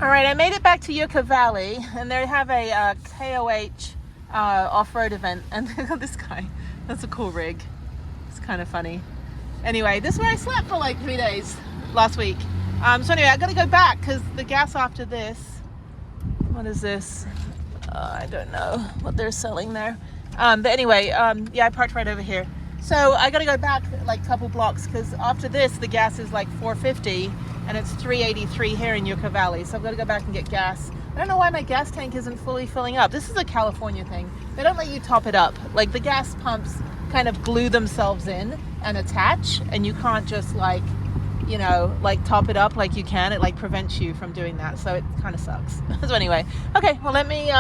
All right, I made it back to Yucca Valley, and they have a KOH off-road event, and look at this guy. That's a cool rig. It's kind of funny. Anyway, this is where I slept for like 3 days last week. So anyway, I gotta go back because the gas after this, what is this? I don't know what they're selling there. But anyway, yeah, I parked right over here. So I gotta go back like a couple blocks because after this, the gas is like $4.50 and it's $3.83 here in Yucca Valley. So I've got to go back and get gas. I don't know why my gas tank isn't fully filling up. This is a California thing. They don't let you top it up. Like the gas pumps kind of glue themselves in and attach, and you can't just like, you know, like top it up like you can. It like prevents you from doing that. So it kind of sucks. So anyway, okay, well, let me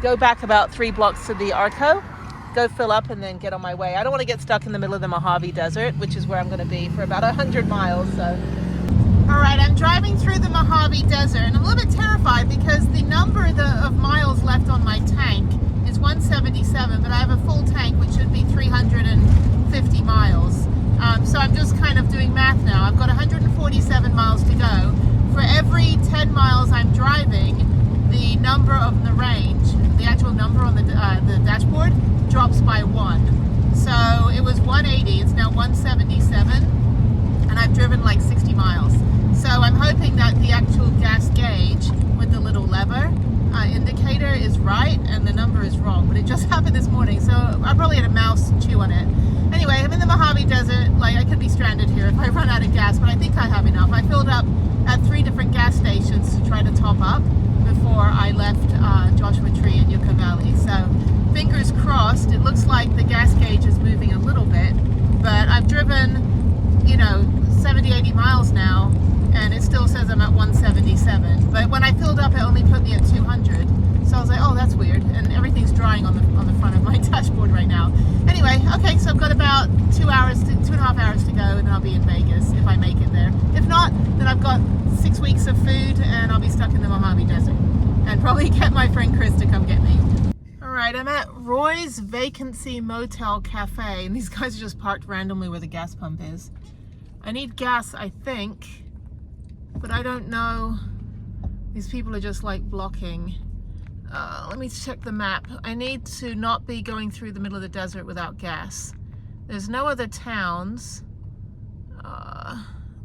go back about 3 blocks to the Arco, go fill up, and then get on my way. I don't want to get stuck in the middle of the Mojave Desert, which is where I'm going to be for about 100 miles. So. All right, I'm driving through the Mojave Desert, and I'm a little bit terrified because the number of miles left on my tank is 177, but I have a full tank, which should be 350 miles. So I'm just kind of doing math now. I've got 147 miles to go. For every 10 miles I'm driving, the number of the range, the actual number on the dashboard, drops by 1. So it was 180, it's now 177, and I've driven like 60 miles. So I'm hoping that the actual gas gauge with the little lever indicator is right and the number is wrong, but it just happened this morning, so I probably had a mouse chew on it. Anyway, I'm in the Mojave Desert. Like, I could be stranded here if I run out of gas, but I think I have enough. I filled up at 3 different gas stations to try to top up before I left Joshua Tree in Yucca Valley. So fingers crossed. It looks like the gas gauge is moving a little bit, but I've driven, you know, 70, 80 miles now, and it still says I'm at 177. But when I filled up, it only put me at 200. So I was like, oh, that's weird. And everything's drying on the front of my dashboard right now. Anyway, okay, so I've got about 2.5 hours to go, and I'll be in Vegas if I make it there. If not, then I've got 6 weeks of food, and I'll be stuck in the Mojave Desert. And probably get my friend Chris to come get me. All right, I'm at Roy's Vacancy Motel Cafe, and these guys are just parked randomly where the gas pump is. I need gas, I think, but I don't know. These people are just like blocking. Let me check the map. I need to not be going through the middle of the desert without gas. There's no other towns.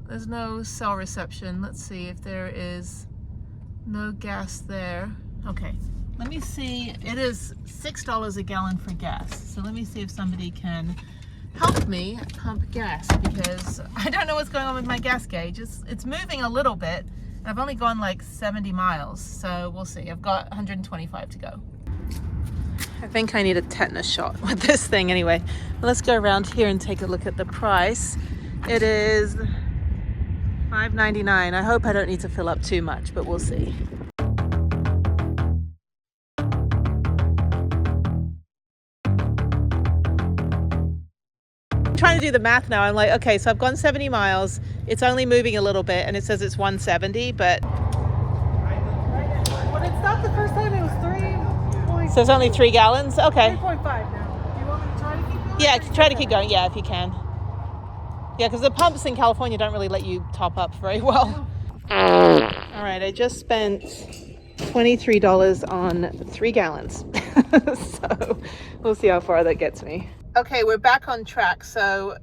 There's no cell reception. Let's see if there is no gas there. Okay, let me see. It is $6 a gallon for gas. So let me see if somebody can help me pump gas, because I don't know what's going on with my gas gauge. It's moving a little bit. I've only gone like 70 miles, so we'll see. I've got 125 to go. I think I need a tetanus shot with this thing anyway. Let's go around here and take a look at the price. It is $5.99. I hope I don't need to fill up too much, but we'll see. Trying to do the math now. I'm like, okay, so I've gone 70 miles, it's only moving a little bit, and it says it's 170, but When it stopped the first time, it was 3. so it's only 3 gallons. Okay, 3.5 now. Do you want me to try to keep going? yeah, try to keep going, yeah, if you can. Yeah, because the pumps in California don't really let you top up very well. All right, I just spent $23 on 3 gallons. So we'll see how far that gets me. Okay, we're back on track. So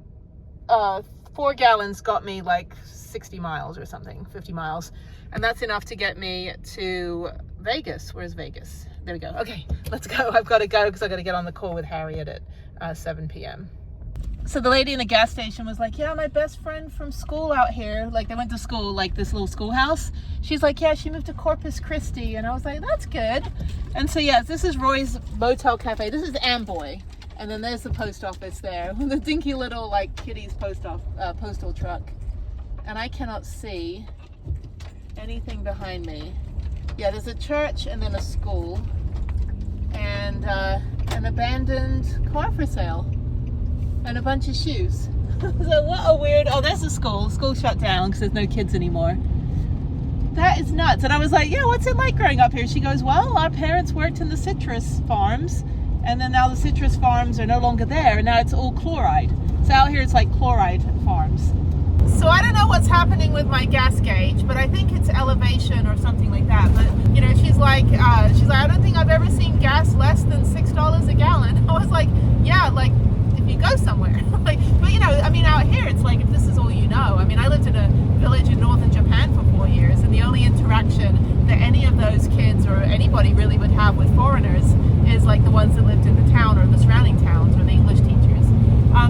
4 gallons got me like 60 miles or something, 50 miles. And that's enough to get me to Vegas. Where's Vegas? There we go. Okay, let's go. I've got to go because I've got to get on the call with Harriet at 7 p.m. So the lady in the gas station was like, yeah, my best friend from school out here, like they went to school, like this little schoolhouse. She's like, yeah, she moved to Corpus Christi. And I was like, that's good. And so, yes, this is Roy's Motel Cafe. This is Amboy. And then there's the post office there, the dinky little like kitty's postal truck. And I cannot see anything behind me. Yeah, there's a church and then a school and an abandoned car for sale and a bunch of shoes. So what a weird, oh, there's a school. School shut down because there's no kids anymore. That is nuts. And I was like, yeah, what's it like growing up here? She goes, well, our parents worked in the citrus farms, and then now the citrus farms are no longer there, and now it's all chloride. So out here it's like chloride farms. So I don't know what's happening with my gas gauge, but I think it's elevation or something like that. But you know, she's like, I don't think I've ever seen gas less than $6 a gallon. I was like, yeah, like if you go somewhere, like, but you know, I mean, out here it's like if this is all you know. I mean, I lived in a village in northern Japan for 4 years, and the only interaction that any of those kids or anybody really would have with foreigners is like the ones that lived in the town or the surrounding towns or the English teachers.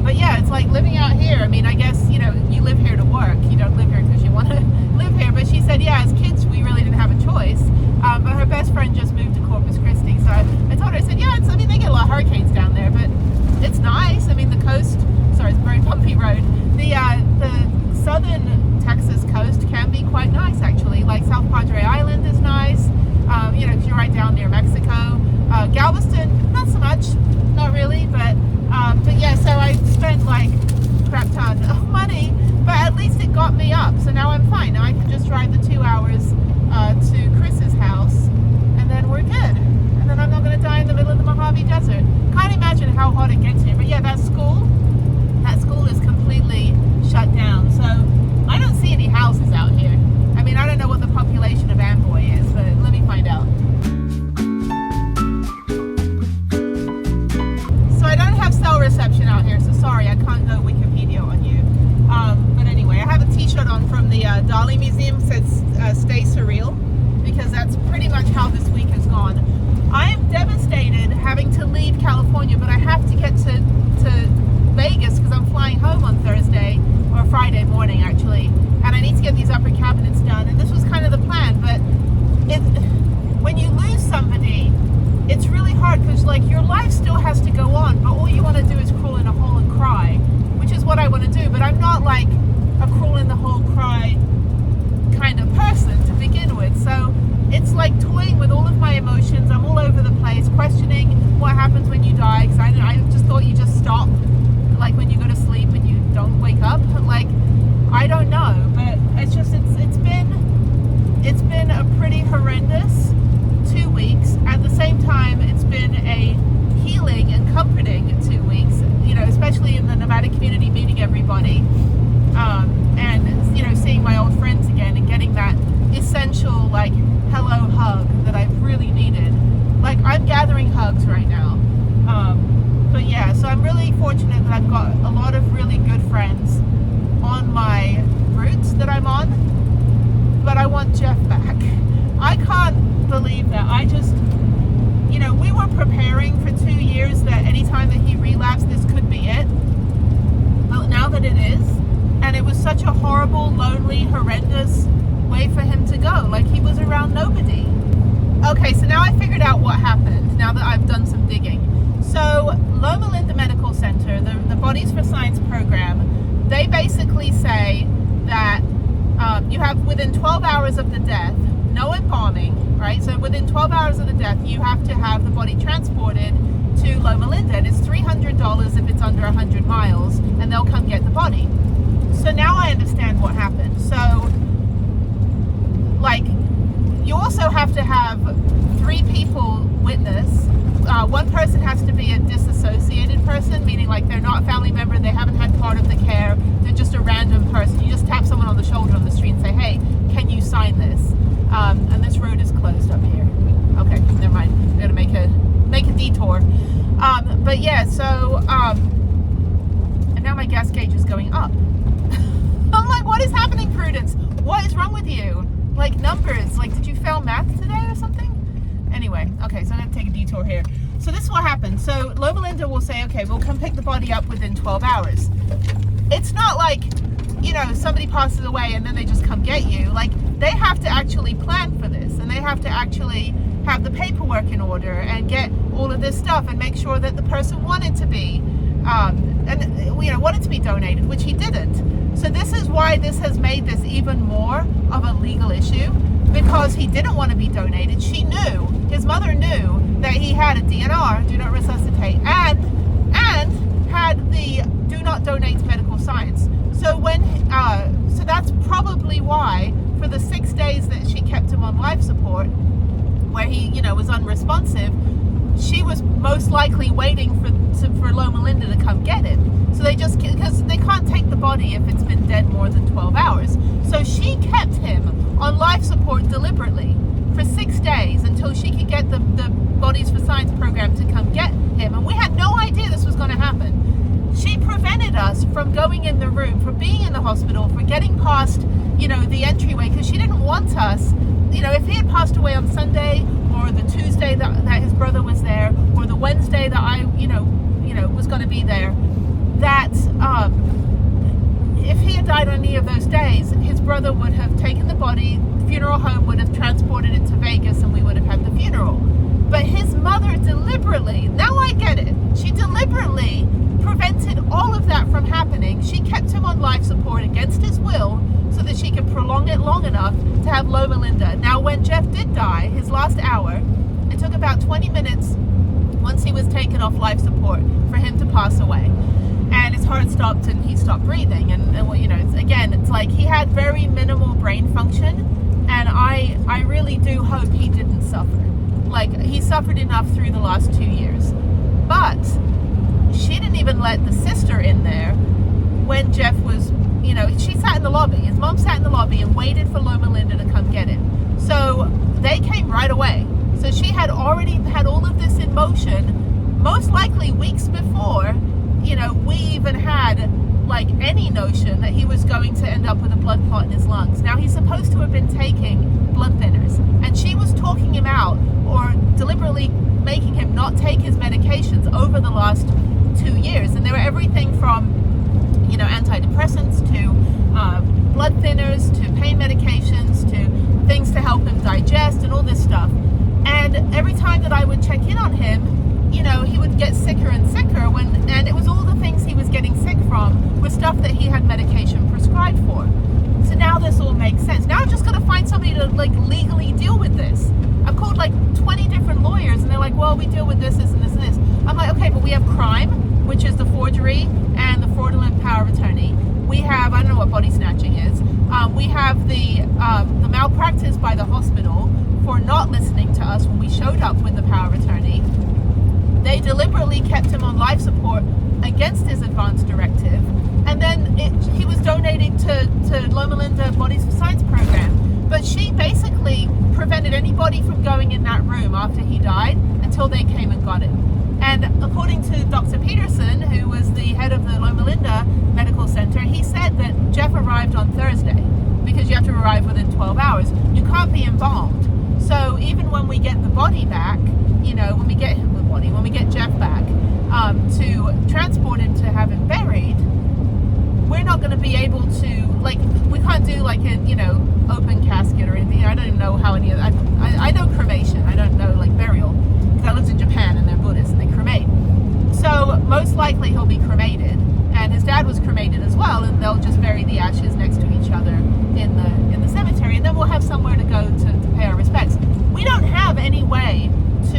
But yeah, it's like living out here. I mean, I guess, you know, you live here to work. You don't live here because you want to live here. But she said, yeah, as kids, we really didn't have a choice. But her best friend just moved to Corpus Christi. So I told her, I said, yeah, I mean, they get a lot of hurricanes down there, but it's nice. I mean, the coast, sorry, it's a very bumpy road. The southern Texas coast can be quite nice, actually. Like South Padre Island is nice, you know, because you're right down near Mexico. Galveston, not so much, not really, but yeah, so I spent like a crap ton of money, but at least it got me up. So now I'm fine. Now I can just drive the 2 hours to Chris's house, and then we're good. And then I'm not going to die in the middle of the Mojave Desert. Can't imagine how hot it gets here. But yeah, that school is completely shut down. So I don't see any houses out here. I mean, I don't know what the population of Amboy is, but let me find out. So I don't have cell reception out here, so sorry, I can't go Wikipedia on you. But anyway, I have a t-shirt on from the Dali Museum, says stay surreal, because that's pretty much how this week has gone. I am devastated having to leave California, but I have to get to Vegas because I'm flying home on Thursday, or Friday morning actually, and I need to get these upper cabinets done, and this was kind of the plan. But when you lose somebody, it's really hard because like your life still has to go on, but all you want to do is crawl in a hole and cry, which is what I want to do. But I'm not like a crawl in the hole cry kind of person to begin with, so it's like toying with all of my emotions. I'm all over the place, questioning what happens when you die, because I just thought you just stop, like when you go to sleep and you don't wake up. Like, I don't know, but it's just it's been a pretty horrendous 2 weeks. At the same time, it's been a healing and comforting 2 weeks, you know, especially in the nomadic community, meeting everybody, and you know, seeing my old friends again and getting that essential like hello hug that I've really needed. Like, I'm gathering hugs right now. But yeah, so I'm really fortunate that I've got a lot of really good friends on my routes that I'm on, but I want Jeff back. I can't believe that. I just, you know, we were preparing for 2 years that anytime that he relapsed, this could be it. But now that it is, and it was such a horrible, lonely, horrendous way for him to go. Like, he was around nobody. Okay, so now I figured out what happened, now that I've done some digging. So Loma Linda Medical Center, the Bodies for Science program, they basically say that you have within 12 hours of the death, no embalming, right? So within 12 hours of the death, you have to have the body transported to Loma Linda, and it's $300 if it's under 100 miles, and they'll come get the body. So now I understand what happened. So, like, you also have to have 3 people witness. One person has to be a disassociated person, meaning like they're not a family member, they haven't had part of the care, they're just a random person. You just tap someone on the shoulder on the street and say, hey, can you sign this? And this road is closed up here. Okay, never mind. I'm gonna make a detour. But yeah, so and now my gas gauge is going up. I'm like, what is happening, Prudence? What is wrong with you? Like, numbers, like, did you fail math today or something? Anyway, okay, so I'm gonna take a detour here. So this is what happened. So Loma Linda will say, okay, we'll come pick the body up within 12 hours. It's not like, you know, somebody passes away and then they just come get you. Like, they have to actually plan for this, and they have to actually have the paperwork in order and get all of this stuff and make sure that the person wanted to be, wanted to be donated, which he didn't. So this is why this has made this even more of a legal issue, because he didn't want to be donated. She knew, his mother knew that he had a DNR, do not resuscitate, and had the do not donate medical science. So so that's probably why for the 6 days that she kept him on life support, where he, you know, was unresponsive, she she was most likely waiting for Loma Linda to come get it. So they just, because they can't take the body if it's been dead more than 12 hours. So she kept him on life support deliberately for 6 days until she could get the Bodies for Science program to come get him. And we had no idea this was going to happen. She prevented us from going in the room, from being in the hospital, for getting past, you know, the entryway, because she didn't want us, you know, if he had passed away on Sunday, or the Tuesday that his brother was there, or the Wednesday that I, you know, was going to be there, that if he had died on any of those days, his brother would have taken the body, the funeral home would have transported it to Vegas, and we would have had the funeral. But his mother deliberately, now I get it, she deliberately prevented all of that from happening. She kept him on life support against his will so that she could prolong it long enough to have Loma Linda. Now, when Jeff did die, his last hour, it took about 20 minutes once he was taken off life support for him to pass away. And his heart stopped and he stopped breathing. And well, you know, it's like he had very minimal brain function. And I really do hope he didn't suffer. Like, he suffered enough through the last 2 years. But she didn't even let the sister in there when Jeff was, you know, she sat in the lobby. His mom sat in the lobby and waited for Loma Linda to come get him. So they came right away. So she had already had all of this in motion, most likely weeks before, you know, we even had like any notion that he was going to end up with a blood clot in his lungs. Now, he's supposed to have been taking blood thinners, and she was talking him out or deliberately making him not take his medications over the last 2 years. And they were everything from, you know, antidepressants to blood thinners to pain medications to things to help him digest and all this stuff. And every time that I would check in on him, you know, he would get sicker and sicker, and it was all the things he was getting sick from was stuff that he had medication prescribed for. So now this all makes sense. Now I've just got to find somebody to like legally deal with this. I've called like 20 different lawyers, and they're like, well, we deal with this, this, and this, and this. I'm like, okay, but we have crime, which is the forgery and the fraudulent power of attorney. We have, I don't know what body snatching is. We have the malpractice by the hospital for not listening to us when we showed up with the power of attorney. They deliberately kept him on life support against his advance directive, and then he was donating to Loma Linda Bodies for Science program. But she basically prevented anybody from going in that room after he died until they came and got him. And according to Dr. Peterson, who was the head of the Loma Linda Medical Center, he said that Jeff arrived on Thursday, because you have to arrive within 12 hours. You can't be embalmed. So even when we get the body back, you know, when we get Jeff back, to transport him to have him buried, we're not going to be able to, like, we can't do like a, you know, open casket or anything. I don't even know how any of that, I know cremation. I don't know like burial, because I lived in Japan and they're Buddhist and they cremate. So most likely he'll be cremated, and his dad was cremated as well, and they'll just bury the ashes next to each other in the cemetery, and then we'll have somewhere to go to pay our respects. We don't have any way to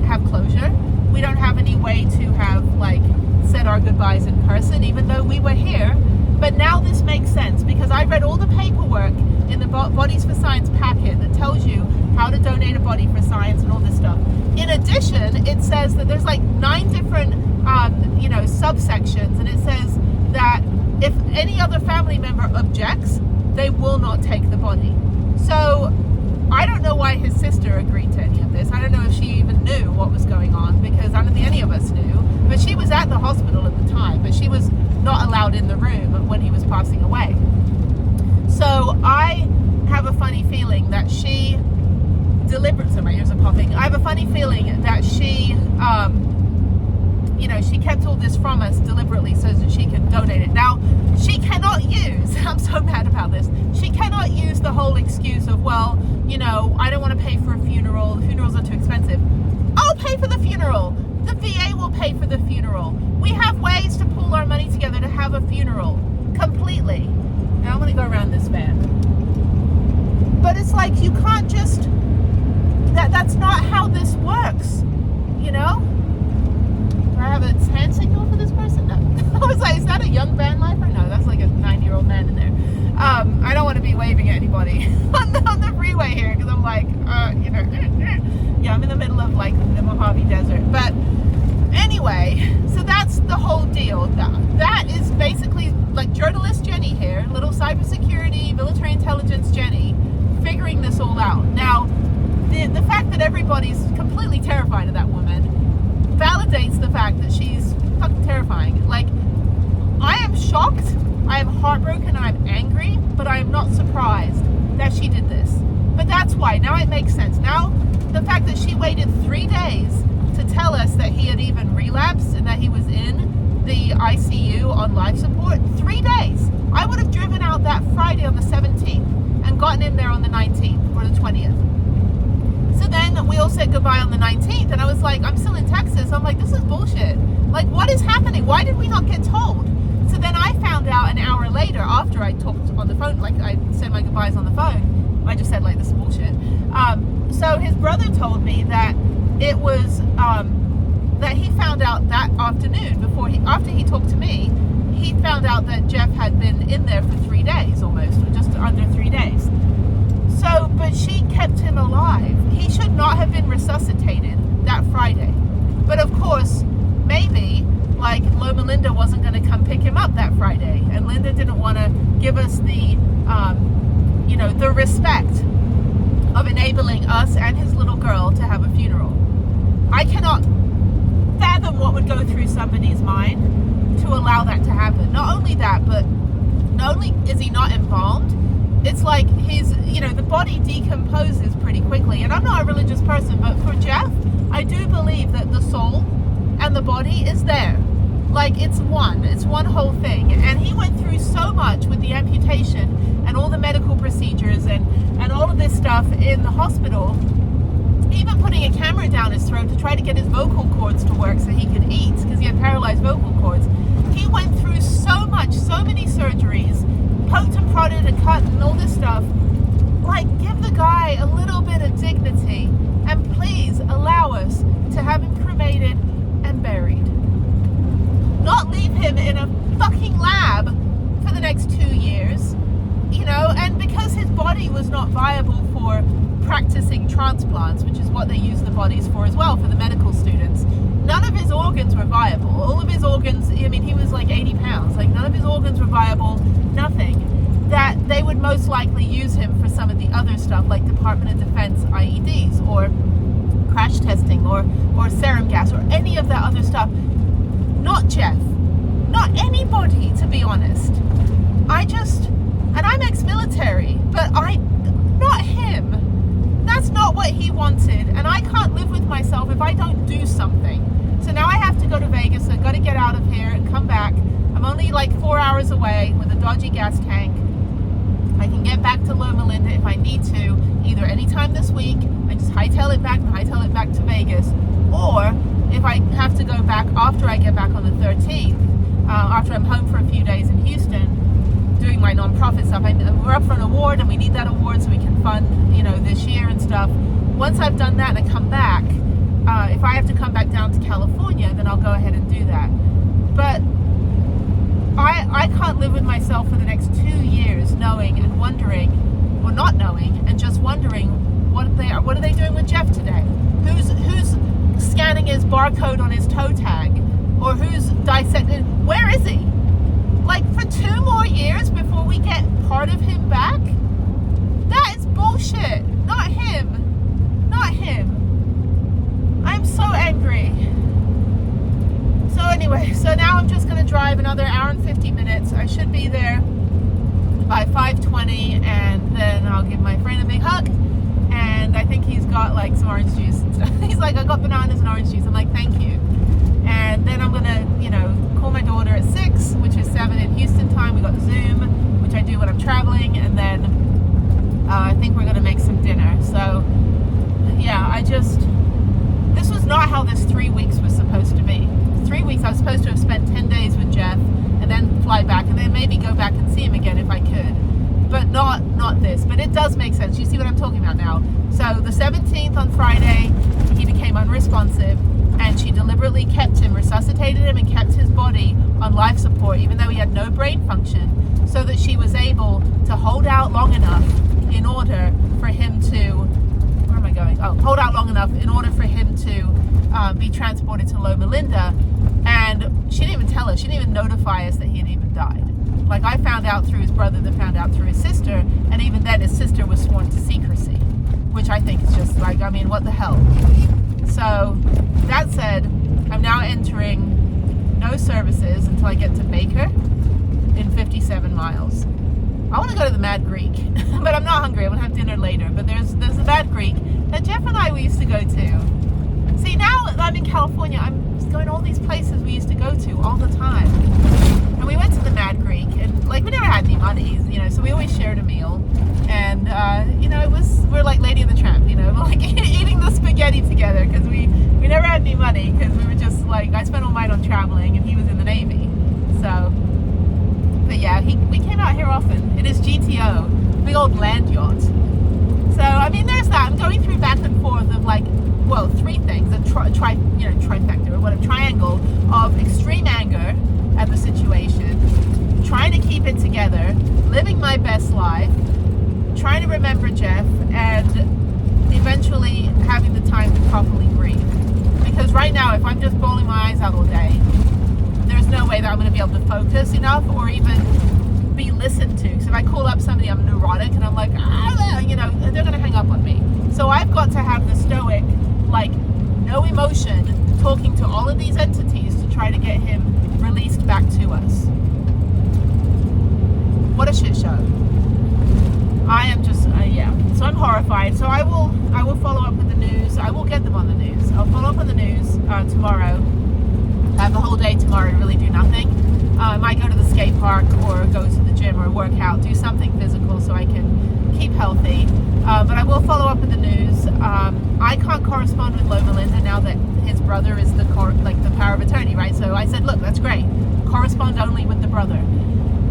have closure. We don't have any way to have like said our goodbyes in person, even though we were here. But now this makes sense, because I read all the paperwork in the Bodies for Science packet that tells you how to donate a body for science and all this stuff. In addition, it says that there's like 9 different you know, subsections, and it says that if any other family member objects, they will not take the body. So I don't know why his sister agreed to any of this. I don't know if she even knew what was going on, because I don't think any of us knew. But she was at the hospital at the time, but she was not allowed in the room when he was passing away. So I have a funny feeling that she so my ears are popping. I have a funny feeling that she, you know, she kept all this from us deliberately so that she could donate it. Now, she cannot use, I'm so mad about this, she cannot use the whole excuse of, well, you know, I don't want to pay for a funeral, the funerals are too expensive. I'll pay for the funeral. The VA will pay for the funeral. We have ways to pool our money together to have a funeral, completely. Now I'm going to go around this van. But it's like, you can't just, that's not how this works, you know? I have a hand signal for this person? No. I was like, is that a young van lifer? No, that's like a 90-year-old man in there. I don't want to be waving at anybody on the freeway here because I'm like, you know, yeah, I'm in the middle of like the Mojave Desert. But anyway, so that's the whole deal. That is basically like journalist Jennie here, little cybersecurity, military intelligence Jennie, figuring this all out. Now, the fact that everybody's completely terrified of that woman validates the fact that she's fucking terrifying. Like, I am shocked, I am heartbroken, I'm angry, but I am not surprised that she did this. But that's why, now it makes sense. Now, the fact that she waited 3 days to tell us that he had even relapsed and that he was in the ICU on life support, 3 days. I would have driven out that Friday on the 17th and gotten in there on the 19th or the 20th. So then we all said goodbye on the 19th, and I was like, I'm still in Texas. I'm like, this is bullshit. Like, what is happening? Why did we not get told? So then I found out an hour later, after I talked on the phone, like I said my goodbyes on the phone, I just said like, this is bullshit. So his brother told me that it was, that he found out that afternoon after he talked to me, he found out that Jeff had been in there for 3 days almost, or just under 3 days. So, but she kept him alive. He should not have been resuscitated that Friday. But of course, maybe, like, Loma Linda wasn't going to come pick him up that Friday. And Linda didn't want to give us the, you know, the respect of enabling us and his little girl to have a funeral. I cannot fathom what would go through somebody's mind to allow that to happen. Not only that, but not only is he not embalmed, it's like his, you know, the body decomposes pretty quickly. And I'm not a religious person, but for Jeff, I do believe that the soul and the body is there. Like, it's one whole thing. And he went through so much with the amputation and all the medical procedures and all of this stuff in the hospital, even putting a camera down his throat to try to get his vocal cords to work so he could eat, because he had paralyzed vocal cords. He went through so much, so many surgeries, poked and prodded and cut and all this stuff. Like, give the guy a little bit of dignity, and please allow us to have him cremated and buried. Not leave him in a fucking lab for the next 2 years, you know. And because his body was not viable for practicing transplants, which is what they use the bodies for as well, for the medical students, none of his organs were viable. All of his organs, I mean, he was like 80 pounds, like none of his organs were viable, nothing. That they would most likely use him for some of the other stuff, like Department of Defense IEDs or crash testing or serum gas or any of that other stuff. Not Jeff, not anybody, to be honest. And I'm ex-military, but not him. That's not what he wanted, and I can't live with myself if I don't do something. So now I have to go to Vegas. I've got to get out of here and come back. I'm only like 4 hours away with a dodgy gas tank. I can get back to Loma Linda if I need to, either anytime this week, I just hightail it back and hightail it back to Vegas, or if I have to go back after I get back on the 13th, after I'm home for a few days in Houston, doing my non-profit stuff. We're up for an award and we need that award so we can fund, you know, this year and stuff. Once I've done that and I come back, if I have to come back down to California, then I'll go ahead and do that. But I can't live with myself for the next 2 years knowing and wondering, or not knowing, and just wondering what are they doing with Jeff today? Who's scanning his barcode on his toe tag? Or who's dissecting? Where is he? Like, for 2 more years before we get part of him back? That is bullshit. Not him. Not him. I'm so angry. So anyway, so now I'm just going to drive another hour and 50 minutes. I should be there by 5:20, and then I'll give my friend a big hug. And I think he's got like some orange juice and stuff. He's like, I got bananas and orange juice. I'm like, thank you. And then I'm going to, you know, call my daughter at 6, which is 7 in Houston time. We got Zoom, which I do when I'm traveling. And then I think we're going to make some dinner. So, yeah, this was not how this 3 weeks was supposed to be. 3 weeks, I was supposed to have spent 10 days with Jeff and then fly back and then maybe go back and see him again if I could. But not this. But it does make sense. You see what I'm talking about now. So the 17th on Friday, he became unresponsive. and she deliberately kept him, resuscitated him, and kept his body on life support, even though he had no brain function, so that she was able to hold out long enough in order for him to, where am I going? Oh, hold out long enough in order for him to be transported to Loma Linda. And she didn't even tell us, she didn't even notify us that he had even died. Like, I found out through his brother that found out through his sister, and even then his sister was sworn to secrecy, which I think is just like, I mean, what the hell? So, that said, I'm now entering no services until I get to Baker in 57 miles. I want to go to the Mad Greek, but I'm not hungry. I'm going to have dinner later. But there's the Mad Greek that Jeff and we used to go to. See, now that I'm in California, I'm just going to all these places we used to go to all the time. And we went to the Mad Greek, and like, we never had any money, you know, so we always shared a meal. And, you know, we're like Lady and the Tramp, you know, like eating the spaghetti together, because we never had any money, because we were just like, I spent all mine on traveling, and he was in the Navy. So, but yeah, we came out here often. It is GTO, big old land yacht. So, I mean, there's that. I'm going through back and forth of like, well, three things, a trifecta, or what, a triangle of extreme anger at the situation, trying to keep it together, living my best life, trying to remember Jeff, and eventually having the time to properly grieve. Because right now, if I'm just bawling my eyes out all day, there's no way that I'm going to be able to focus enough or even be listened to. Because if I call up somebody, I'm neurotic, and I'm like, you know, they're going to hang up on me. So I've got to have the stoic, like, no emotion, talking to all of these entities to try to get him released back to us. What a shit show. I am just, yeah. So I'm horrified. So I will follow up with the news. I will get them on the news. I'll follow up on the news tomorrow. Have the whole day tomorrow to really do nothing. I might go to the skate park or go to the gym or work out, do something physical so I can keep healthy. But I will follow up with the news. I can't correspond with Loma Linda now that his brother is the power of attorney, right? So I said, look, that's great. Correspond only with the brother.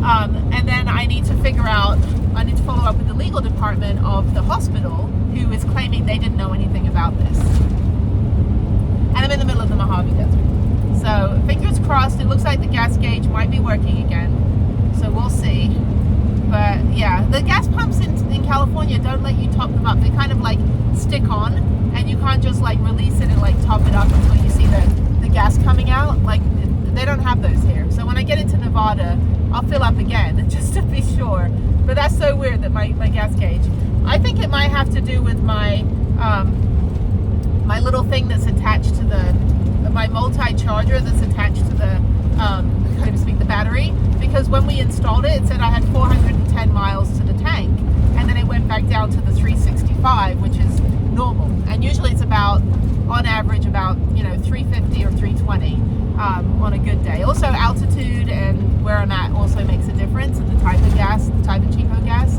And then I need to follow up with the legal department of the hospital, who is claiming they didn't know anything about this. And I'm in the middle of the Mojave Desert. So fingers crossed, it looks like the gas gauge might be working again. So we'll see. But yeah, the gas pumps in California don't let you top them up. They kind of like stick on, and you can't just like release it and like top it up until you see the gas coming out. Like, they don't have those here. So when I get into Nevada, I'll fill up again just to be sure. But that's so weird that my gas gauge. I think it might have to do with my my little thing that's attached to my multi-charger that's attached to the I can't even speak, the battery. Because when we installed it, it said I had 410 miles to the tank, and then it went back down to the 365, which is normal. And usually it's about, on average, about 350 or 320 on a good day. Also, altitude and where I'm at also makes a difference in the type of gas, the type of cheapo gas.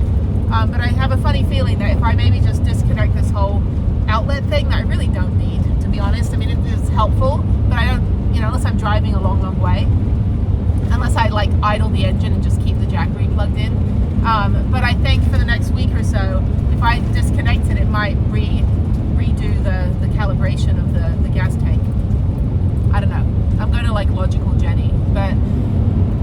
But I have a funny feeling that if I maybe just disconnect this whole outlet thing that I really don't need, to be honest. I mean, it is helpful, but I don't, unless I'm driving a long way. Unless I like idle the engine and just keep the Jackery plugged in. But I think for the next week or so, if I disconnect it, it might redo the calibration of the gas tank. I don't know. I'm going to like logical Jennie, but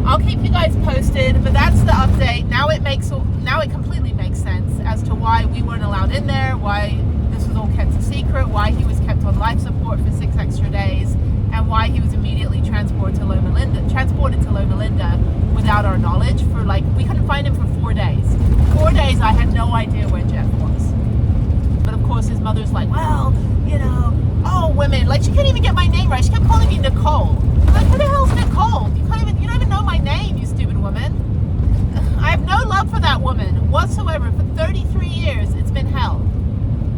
I'll keep you guys posted. But that's the update. Now it completely makes sense as to why we weren't allowed in there, why this was all kept a secret, why he was kept on life support for 6 extra days, and why he was immediately transported to Loma Linda without our knowledge. For like, we couldn't find him for 4 days. 4 days I had no idea where Jeff was. But of course his mother's like, well, oh, women, like, she couldn't even get my name right. She kept calling me Nicole. I'm like, who the hell's Nicole? You don't even know my name, you stupid woman. I have no love for that woman whatsoever. For 33 years, it's been hell.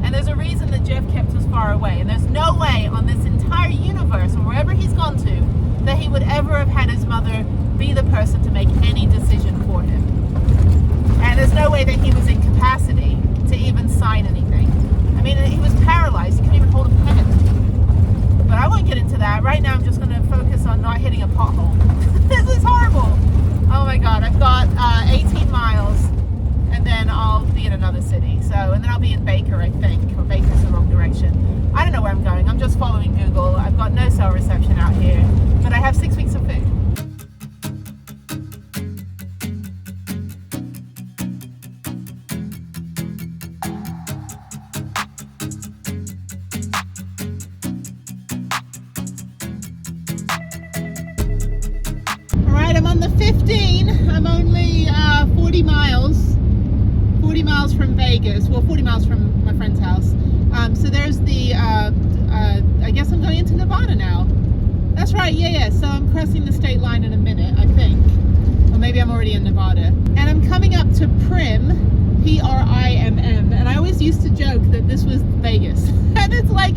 And there's a reason that Jeff kept us far away. And there's no way on this entire universe, or wherever he's gone to, that he would ever have had his mother be the person to make any decision for him. And there's no way that he was in capacity to even sign anything. I mean, he was paralyzed. He couldn't even hold a pen. But I won't get into that. Right now, I'm just going to focus on not hitting a pothole. This is horrible. Oh my God. I've got 18 miles, and then I'll be in another city. So So, and then I'll be in Baker, I think, or Baker's the wrong direction. I don't know where I'm going. I'm just following Google. I've got no cell reception out here, but I have 6 weeks of food. Alright, I'm on the 15. I'm only 40 miles from Vegas. Well, 40 miles from my friend's house. So there's the, I guess I'm going into Nevada now. That's right, yeah. So I'm crossing the state line in a minute, I think. Or maybe I'm already in Nevada. And I'm coming up to Prim, P-R-I-M-M. And I always used to joke that this was Vegas. And it's like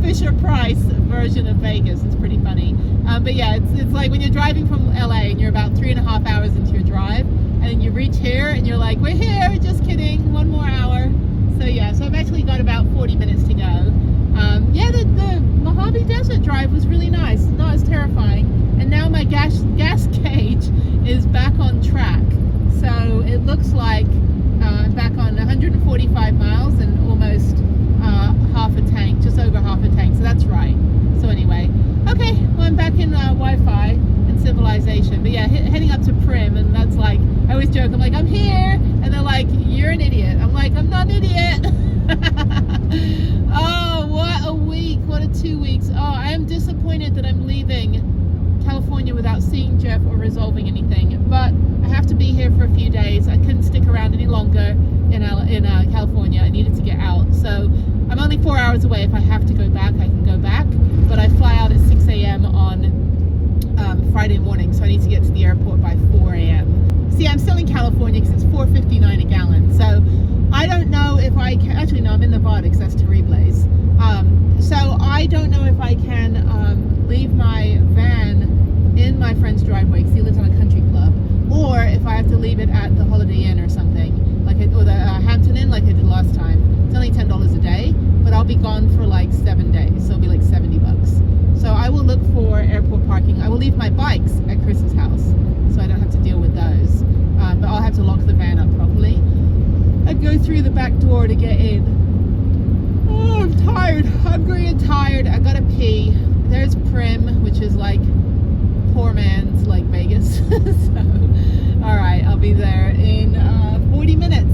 Fisher-Price version of Vegas. It's pretty funny. But yeah, it's like when you're driving from LA and you're about 3.5 hours into your drive, and then you reach here and you're like, we're here, just kidding, 1 more hour. So yeah, so I've actually got about 40 minutes to go. Yeah, the Mojave Desert drive was really nice, not as terrifying. And now my gas gauge is back on track. So it looks like I'm back on 145 miles and almost half a tank, just over half a tank, so that's right. So anyway, okay, well I'm back in Wi-Fi and civilization. But yeah, heading up to Prim, and that's like, I always joke, I'm like, I'm here, and they're like, you're an idiot. I'm like, I'm not an idiot. Oh, what a week, what a 2 weeks. Oh, I am disappointed that I'm leaving California without seeing Jeff or resolving anything, but I have to be here for a few days. I couldn't stick around any longer in California. I needed to get out, so I'm only 4 hours away. If I have to go back, I can go back, but I fly out at 6 a.m. on Friday morning, so I need to get to the airport by 4 a.m. See, I'm still in California because it's $4.59 a gallon, so I don't know if I can, actually no, I'm in Nevada because that's Terribles. So I don't know if I can leave my van in my friend's driveway because he lives on a country club, or if I have to leave it at the Holiday Inn or something, or the Hampton Inn like I did last time. It's only $10 a day, but I'll be gone for like 7 days, so it'll be like $70. So I will look for airport parking. I will leave my bikes at Chris's house, so I don't have to deal with those. But I'll have to lock the van up properly and go through the back door to get in. Oh, I'm tired, hungry and tired. I gotta pee. There's Prim, which is like poor man's like Vegas. So, all right, I'll be there in 40 minutes.